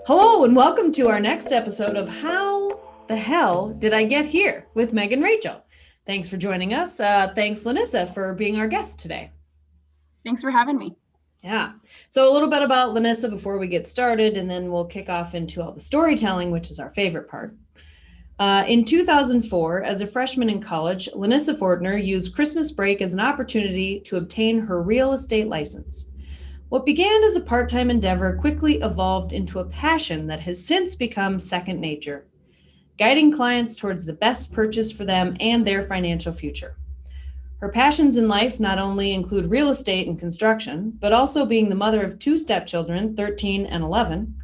Hello and welcome to our next episode of How the Hell Did I Get Here with Meg and Rachel. Thanks for joining us. Thanks, Lanissa, for being our guest today. Thanks for having me. Yeah. So a little bit about Lanissa before we get started, and then we'll kick off into all the storytelling, which is our favorite part. In 2004, as a freshman in college, Lanissa Fortner used Christmas break as an opportunity to obtain her real estate license. What began as a part-time endeavor quickly evolved into a passion that has since become second nature, guiding clients towards the best purchase for them and their financial future. Her passions in life not only include real estate and construction, but also being the mother of two stepchildren, 13 and 11,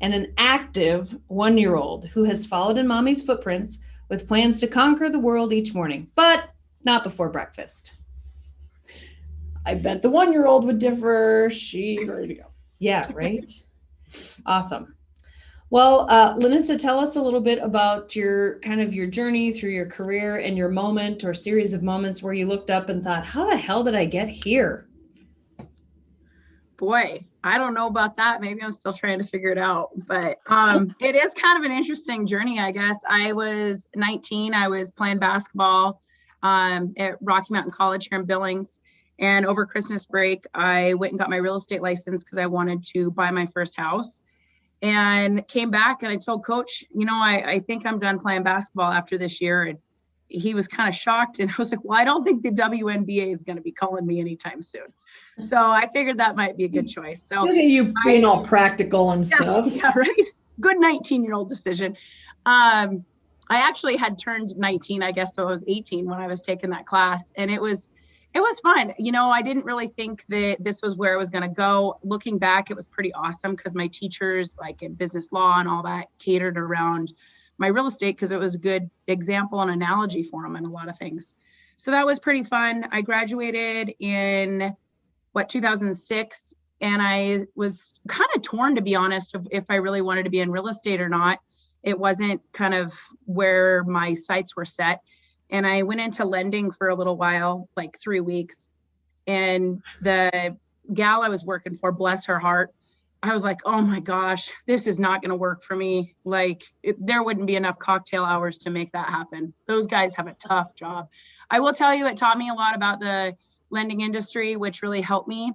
and an active 1-year-old who has followed in mommy's footprints with plans to conquer the world each morning, but not before breakfast. I bet the 1-year-old would differ. She's ready to go. Yeah, right? Awesome. Well, Lanissa, tell us a little bit about your journey through your career and your moment or series of moments where you looked up and thought, how the hell did I get here? Boy, I don't know about that. Maybe I'm still trying to figure it out, but it is kind of an interesting journey, I guess. I was 19. I was playing basketball at Rocky Mountain College here in Billings. And over Christmas break, I went and got my real estate license because I wanted to buy my first house, and came back and I told coach, I think I'm done playing basketball after this year. And he was kind of shocked. And I was like, well, I don't think the WNBA is going to be calling me anytime soon. So I figured that might be a good choice. So look at you being all practical and stuff. Yeah, right. Good 19-year-old decision. I actually had turned 19, I guess. So I was 18 when I was taking that class, and it was fun. I didn't really think that this was where I was going to go. Looking back, it was pretty awesome because my teachers, like in business law and all that, catered around my real estate because it was a good example and analogy for them and a lot of things. So that was pretty fun. I graduated in 2006, and I was kind of torn, to be honest, if I really wanted to be in real estate or not. It wasn't kind of where my sights were set. And I went into lending for a little while, like 3 weeks. And the gal I was working for, bless her heart, I was like, oh my gosh, this is not going to work for me. Like there wouldn't be enough cocktail hours to make that happen. Those guys have a tough job. I will tell you, it taught me a lot about the lending industry, which really helped me.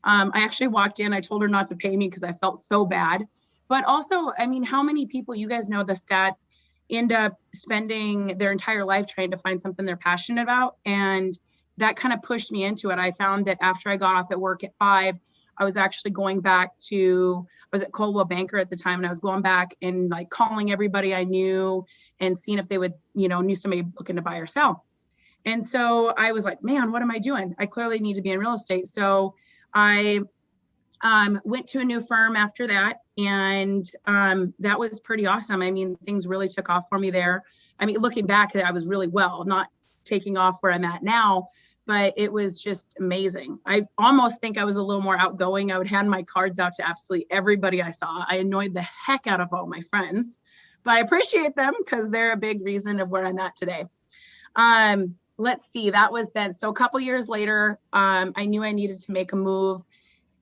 I actually walked in, I told her not to pay me because I felt so bad. But also, how many people, you guys know the stats, end up spending their entire life trying to find something they're passionate about. And that kind of pushed me into it. I found that after I got off at work at 5, I was actually going back I was at Coldwell Banker at the time, and I was going back and like calling everybody I knew and seeing if they would, knew somebody looking to buy or sell. And so I was like, man, what am I doing? I clearly need to be in real estate. So I went to a new firm after that, and that was pretty awesome. Things really took off for me there. Looking back, I was really not taking off where I'm at now, but it was just amazing. I almost think I was a little more outgoing. I would hand my cards out to absolutely everybody I saw. I annoyed the heck out of all my friends, but I appreciate them because they're a big reason of where I'm at today. Let's see, that was then. So a couple years later, I knew I needed to make a move.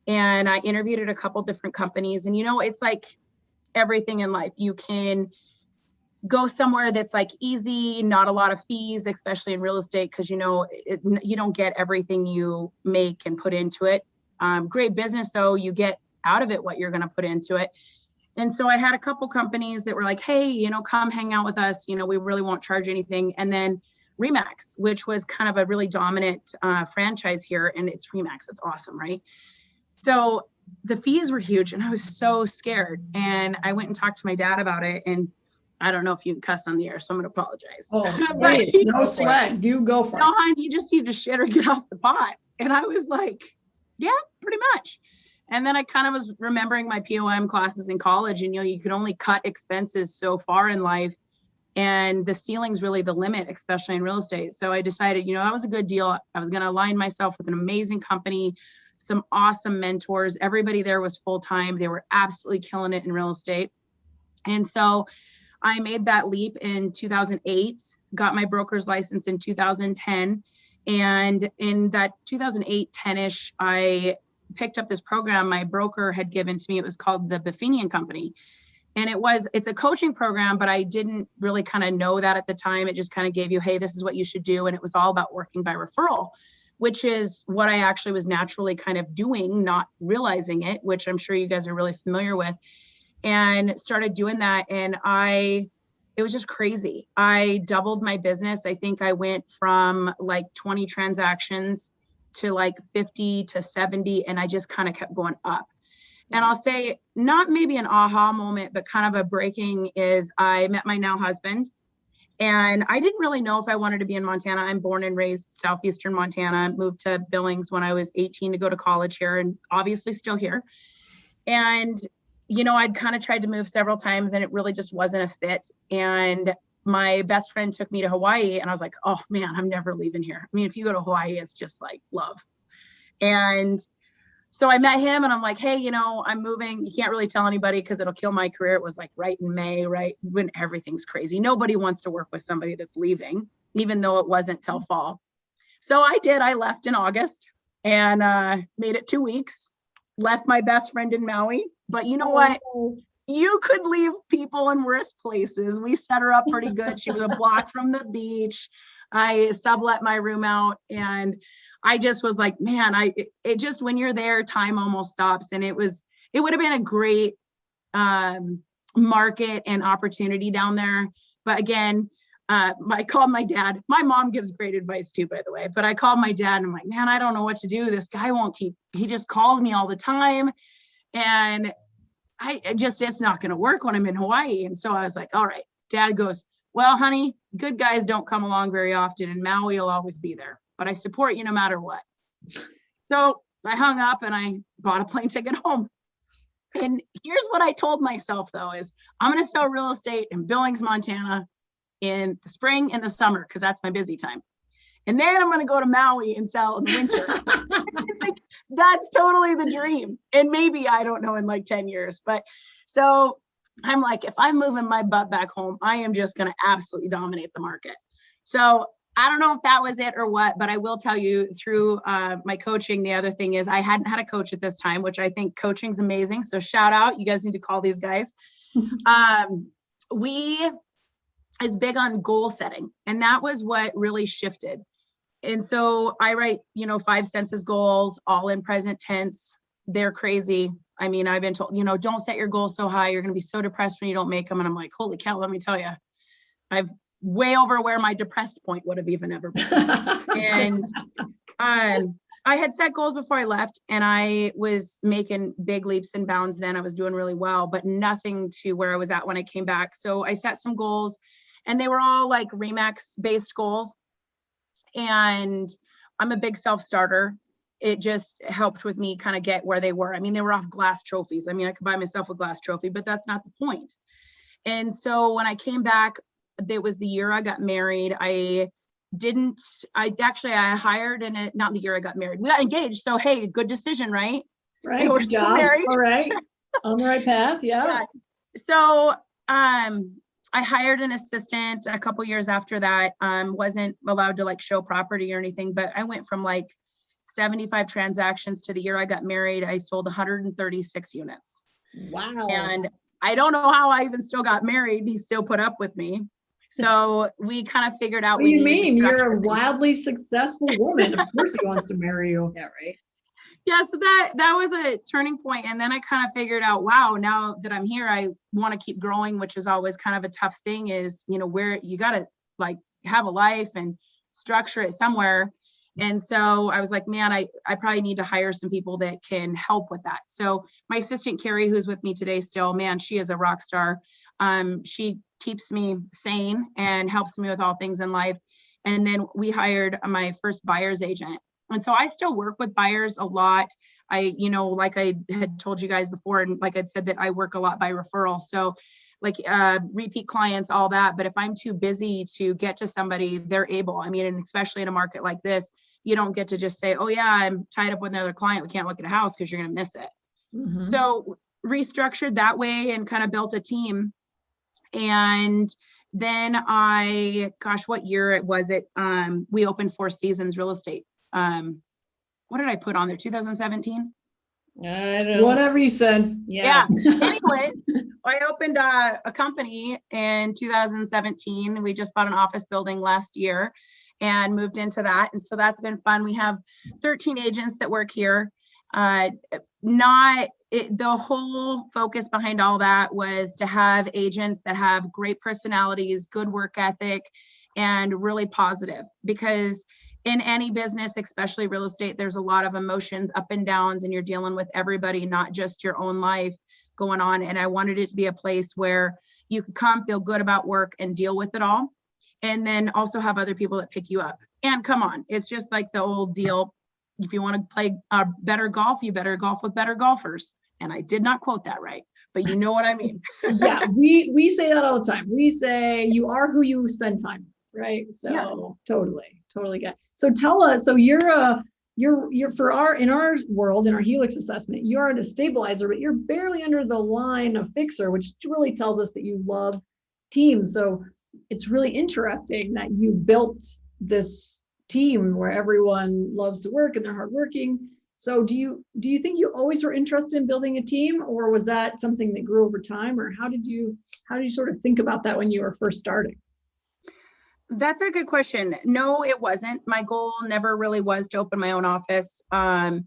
And I interviewed at a couple different companies. And, it's like everything in life. You can go somewhere that's like easy, not a lot of fees, especially in real estate, because, you don't get everything you make and put into it. Great business, though, you get out of it what you're going to put into it. And so I had a couple companies that were like, hey, come hang out with us. We really won't charge anything. And then REMAX, which was kind of a really dominant franchise here. And it's REMAX. It's awesome, right? So the fees were huge, and I was so scared. And I went and talked to my dad about it. And I don't know if you can cuss on the air, so I'm going to apologize. Oh, wait, no sweat. You go for it. No, hon, you just need to shit or get off the pot. And I was like, yeah, pretty much. And then I kind of was remembering my POM classes in college, and you can only cut expenses so far in life. And the ceiling's really the limit, especially in real estate. So I decided, that was a good deal. I was going to align myself with an amazing company, some awesome mentors. Everybody there was full-time. They were absolutely killing it in real estate. And so I made that leap in 2008, got my broker's license in 2010. And in that 2008, 10-ish, I picked up this program my broker had given to me. It was called the Buffinian Company. And it's a coaching program, but I didn't really kind of know that at the time. It just kind of gave you, hey, this is what you should do. And it was all about working by referral, which is what I actually was naturally kind of doing, not realizing it, which I'm sure you guys are really familiar with, and started doing that. And it was just crazy. I doubled my business. I think I went from like 20 transactions to like 50 to 70, and I just kind of kept going up. And I'll say, not maybe an aha moment, but kind of a breaking is I met my now husband, and I didn't really know if I wanted to be in Montana. I'm born and raised southeastern Montana, moved to Billings when I was 18 to go to college here, and obviously still here. And, I'd kind of tried to move several times, and it really just wasn't a fit. And my best friend took me to Hawaii, and I was like, oh man, I'm never leaving here. I mean, if you go to Hawaii, it's just like love. And so I met him, and I'm like, hey, I'm moving. You can't really tell anybody because it'll kill my career. It was like right in May, right when everything's crazy. Nobody wants to work with somebody that's leaving, even though it wasn't till fall. So I did. I left in August and made it 2 weeks, left my best friend in Maui. But you know what? You could leave people in worse places. We set her up pretty good. She was a block from the beach. I sublet my room out, and I just was like, man, it just, when you're there, time almost stops. And it would have been a great market and opportunity down there. But again, I called my dad. My mom gives great advice too, by the way, but I called my dad and I'm like, man, I don't know what to do. This guy he just calls me all the time. And it's not going to work when I'm in Hawaii. And so I was like, all right. Dad goes, well, honey, good guys don't come along very often, and Maui will always be there, but I support you no matter what. So I hung up and I bought a plane ticket home. And here's what I told myself though, is I'm going to sell real estate in Billings, Montana in the spring and the summer, because that's my busy time. And then I'm going to go to Maui and sell in the winter. Like, that's totally the dream. And maybe, I don't know, in like 10 years. But so I'm like, if I'm moving my butt back home, I am just going to absolutely dominate the market. So I don't know if that was it or what, but I will tell you through my coaching, the other thing is I hadn't had a coach at this time, which I think coaching's amazing. So shout out, you guys need to call these guys. Is big on goal setting. And that was what really shifted. And so I write, 5 census goals, all in present tense. They're crazy. I mean, I've been told, don't set your goals so high. You're going to be so depressed when you don't make them. And I'm like, holy cow, let me tell you, I've way over where my depressed point would have even ever been. And I had set goals before I left, and I was making big leaps and bounds then. I was doing really well, but nothing to where I was at when I came back. So I set some goals, and they were all like REMAX based goals. And I'm a big self-starter. It just helped with me kind of get where they were. I mean, they were off glass trophies. I mean, I could buy myself a glass trophy, but that's not the point. And so when I came back, it was the year I got married. I hired, and not the year I got married. We got engaged. So, hey, good decision, right? Right. Good job. Married. All right. On the right path. Yeah. So, I hired an assistant a couple years after that. Wasn't allowed to like show property or anything, but I went from like 75 transactions to the year I got married. I sold 136 units. Wow. And I don't know how I even still got married. He still put up with me. So we kind of figured out. What do you mean? You're a wildly successful woman. Of course he wants to marry you. Yeah, right. Yeah, so that was a turning point. And then I kind of figured out, wow, now that I'm here, I want to keep growing, which is always kind of a tough thing, is, where you got to like have a life and structure it somewhere. And so I was like, man, I probably need to hire some people that can help with that. So my assistant, Carrie, who's with me today still, man, she is a rock star. She keeps me sane and helps me with all things in life. And then we hired my first buyer's agent. And so I still work with buyers a lot. Like I had told you guys before, and like I'd said, that I work a lot by referral. So like repeat clients, all that. But if I'm too busy to get to somebody, they're able. I mean, and especially in a market like this, you don't get to just say, oh yeah, I'm tied up with another client, we can't look at a house, because you're going to miss it. Mm-hmm. So restructured that way and kind of built a team. And then what year was it? We opened Four Seasons Real Estate. What did I put on there? 2017? I don't. Whatever you said. Yeah. Anyway, I opened a company in 2017. We just bought an office building last year and moved into that. And so that's been fun. We have 13 agents that work here. The whole focus behind all that was to have agents that have great personalities, good work ethic, and really positive, because in any business, especially real estate, there's a lot of emotions, up and downs, and you're dealing with everybody, not just your own life going on. And I wanted it to be a place where you could come, feel good about work, and deal with it all. And then also have other people that pick you up. And come on, it's just like the old deal. If you want to play better golf, you better golf with better golfers. And I did not quote that right, but you know what I mean. Yeah, we say that all the time. We say you are who you spend time with, right? So Yeah. totally get. So tell us, so you're in our world, in our Helix assessment, you're a stabilizer, but you're barely under the line of fixer, which really tells us that you love teams. So it's really interesting that you built this team where everyone loves to work and they're hardworking. So do you think you always were interested in building a team, or was that something that grew over time, or how did you sort of think about that when you were first starting? That's a good question. No, it wasn't. My goal never really was to open my own office. I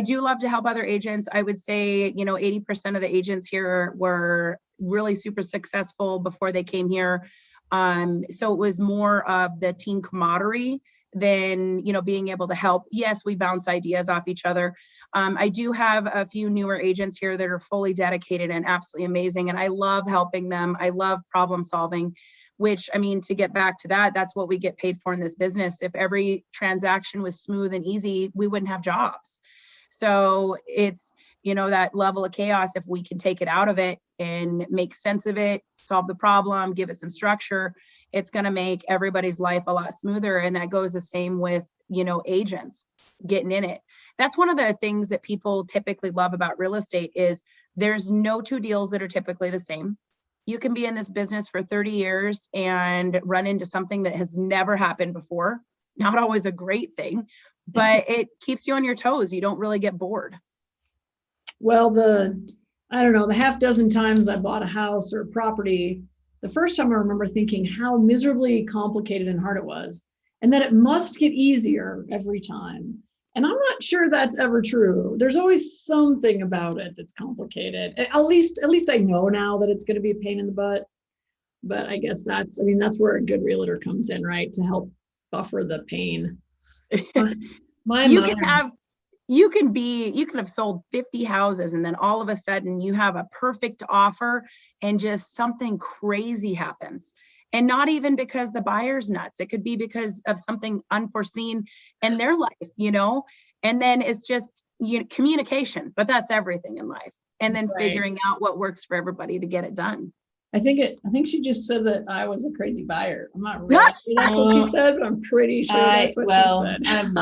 do love to help other agents. I would say, 80% of the agents here were really super successful before they came here. So it was more of the team camaraderie than, being able to help. Yes, we bounce ideas off each other. I do have a few newer agents here that are fully dedicated and absolutely amazing. And I love helping them. I love problem solving, which, to get back to that, that's what we get paid for in this business. If every transaction was smooth and easy, we wouldn't have jobs. So it's, that level of chaos, if we can take it out of it and make sense of it, solve the problem, give it some structure, it's going to make everybody's life a lot smoother. And that goes the same with, agents getting in it. That's one of the things that people typically love about real estate is there's no two deals that are typically the same. You can be in this business for 30 years and run into something that has never happened before. Not always a great thing, but it keeps you on your toes. You don't really get bored. Well, the half dozen times I bought a house or a property, the first time I remember thinking how miserably complicated and hard it was, and that it must get easier every time. And I'm not sure that's ever true. There's always something about it that's complicated. At least I know now that it's going to be a pain in the butt. But I guess that's where a good realtor comes in, right? To help buffer the pain. You can have sold 50 houses and then all of a sudden you have a perfect offer and just something crazy happens. And not even because the buyer's nuts. It could be because of something unforeseen in their life, and then it's just communication, but that's everything in life. And then figuring out what works for everybody to get it done. I think she just said that I was a crazy buyer. I'm not really sure that's what she said, but I'm pretty sure that's what she said.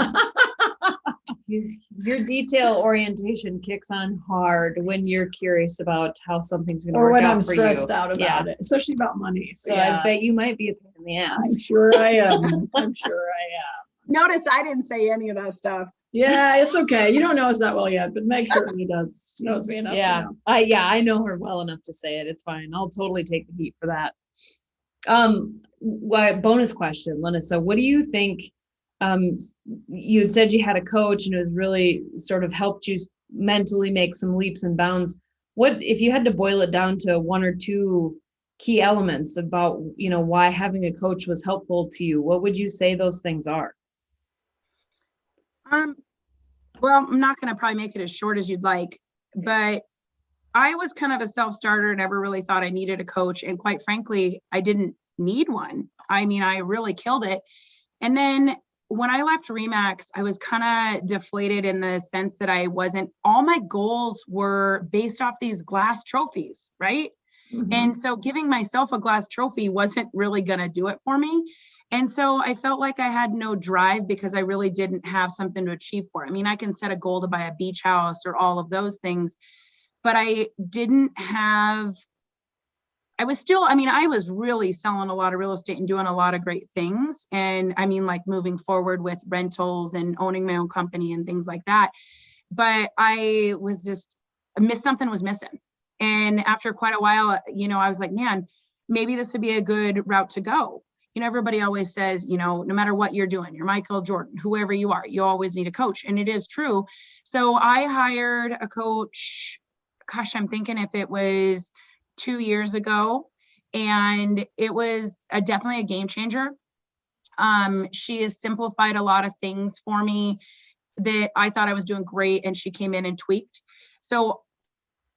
Your detail orientation kicks on hard when you're curious about how something's going to work out or when I'm stressed out about it, especially about money. So I bet you might be a pain in the ass. I'm sure I am. Notice I didn't say any of that stuff. Yeah, it's okay. You don't know us that well yet, but Meg certainly does. Knows me enough to know. I know her well enough to say it. It's fine. I'll totally take the heat for that. Bonus question, Lanissa, what do you think? You had said you had a coach and it was really sort of helped you mentally make some leaps and bounds. What if you had to boil it down to one or two key elements about, why having a coach was helpful to you? What would you say those things are? Well, I'm not going to probably make it as short as you'd like, but I was kind of a self-starter, never really thought I needed a coach. And quite frankly, I didn't need one. I really killed it. And then when I left REMAX, I was kind of deflated in the sense that all my goals were based off these glass trophies, right? Mm-hmm. And so giving myself a glass trophy wasn't really going to do it for me. And so I felt like I had no drive because I really didn't have something to achieve for. I can set a goal to buy a beach house or all of those things, but I didn't have, I was really selling a lot of real estate and doing a lot of great things. And like moving forward with rentals and owning my own company and things like that. but I was just, something was missing. And after quite a while, I was like, man, maybe this would be a good route to go. Everybody always says, no matter what you're doing, you're Michael Jordan, whoever you are, you always need a coach. And it is true. So I hired a coach, gosh, I'm thinking if it was 2 years ago, and it was definitely a game changer. She has simplified a lot of things for me that I thought I was doing great, and she came in and tweaked. So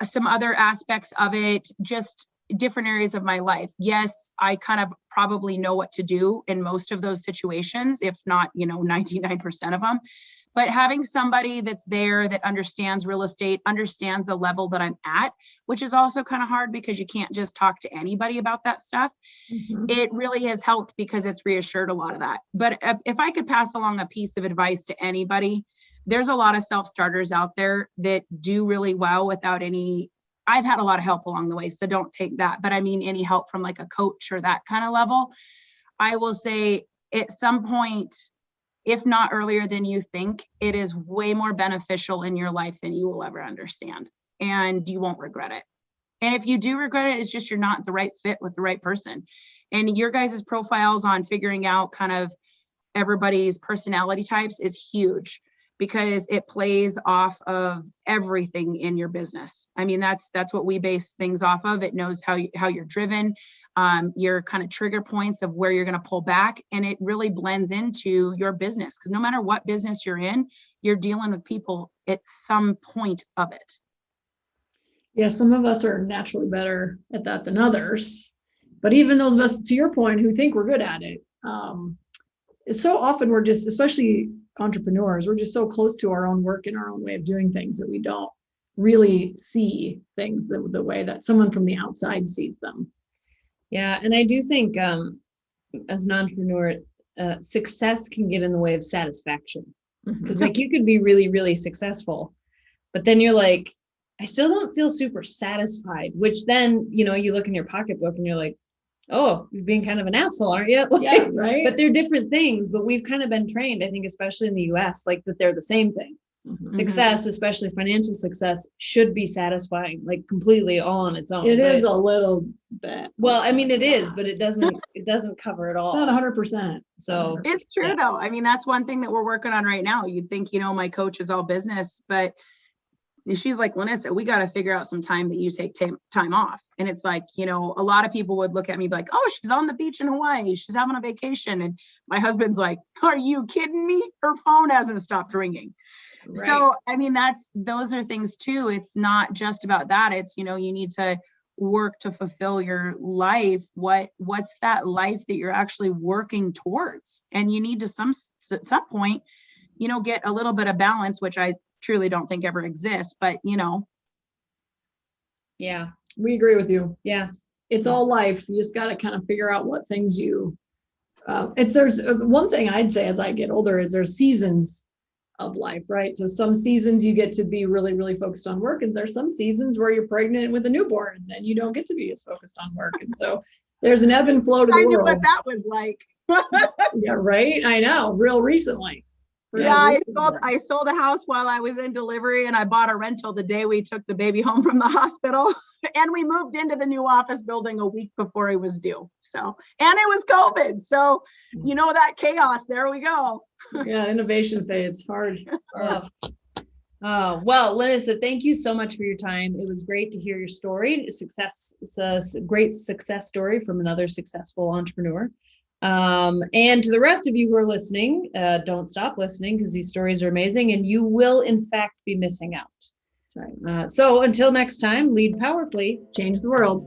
some other aspects of it, just different areas of my life. Yes, I kind of probably know what to do in most of those situations, if not, 99% of them. But having somebody that's there that understands real estate, understands the level that I'm at, which is also kind of hard because you can't just talk to anybody about that stuff. Mhm. It really has helped because it's reassured a lot of that. But if I could pass along a piece of advice to anybody, there's a lot of self-starters out there that do really well without any, I've had a lot of help along the way, so don't take that. But I mean, any help from like a coach or that kind of level, I will say at some point, if not earlier than you think, it is way more beneficial in your life than you will ever understand. And you won't regret it. And if you do regret it, it's just you're not the right fit with the right person. And your guys' profiles on figuring out kind of everybody's personality types is huge, because it plays off of everything in your business. I mean, that's what we base things off of. It knows how you're driven, your kind of trigger points of where you're going to pull back, and it really blends into your business. Because no matter what business you're in, you're dealing with people at some point of it. Yeah, some of us are naturally better at that than others. But even those of us, to your point, who think we're good at it, it's so often we're just, especially entrepreneurs, we're just so close to our own work and our own way of doing things that we don't really see things the way that someone from the outside sees them. Yeah. And I do think as an entrepreneur, success can get in the way of satisfaction. Because like you could be really, really successful, but then you're like, I still don't feel super satisfied, which then, you look in your pocketbook and you're like, oh, you're being kind of an asshole, aren't you? Like, Yeah, right. But they're different things, but we've kind of been trained, I think, especially in the US, like that they're the same thing. Success, especially financial success, should be satisfying, like completely all on its own. It is a little bit. Well, I mean, it is, but it doesn't cover it all. It's not 100%. So it's true though. I mean, that's one thing that we're working on right now. You'd think, my coach is all business, but she's like, Lanissa, we got to figure out some time that you take time off. And it's like, a lot of people would look at me like, oh, she's on the beach in Hawaii, she's having a vacation. And my husband's like, are you kidding me? Her phone hasn't stopped ringing. Right. So, I mean, those are things too. It's not just about that. It's, you need to work to fulfill your life. What's that life that you're actually working towards? And you need to at some point, get a little bit of balance, which I truly don't think ever exists, but Yeah, we agree with you. Yeah. It's all life. You just got to kind of figure out what things there's one thing I'd say as I get older is there's seasons of life, right? So some seasons you get to be really, really focused on work, and there's some seasons where you're pregnant with a newborn and then you don't get to be as focused on work. And so there's an ebb and flow to the world. I knew what that was like. Yeah, right. I know. Real recently. I sold a house while I was in delivery, and I bought a rental the day we took the baby home from the hospital, and we moved into the new office building a week before he was due. So, and it was COVID. So, that chaos, there we go. Yeah. Innovation phase. Hard. Well, Lanissa, thank you so much for your time. It was great to hear your story. It's a great success story from another successful entrepreneur. And to the rest of you who are listening, don't stop listening, because these stories are amazing and you will in fact be missing out. That's right. So until next time, lead powerfully, Change the world.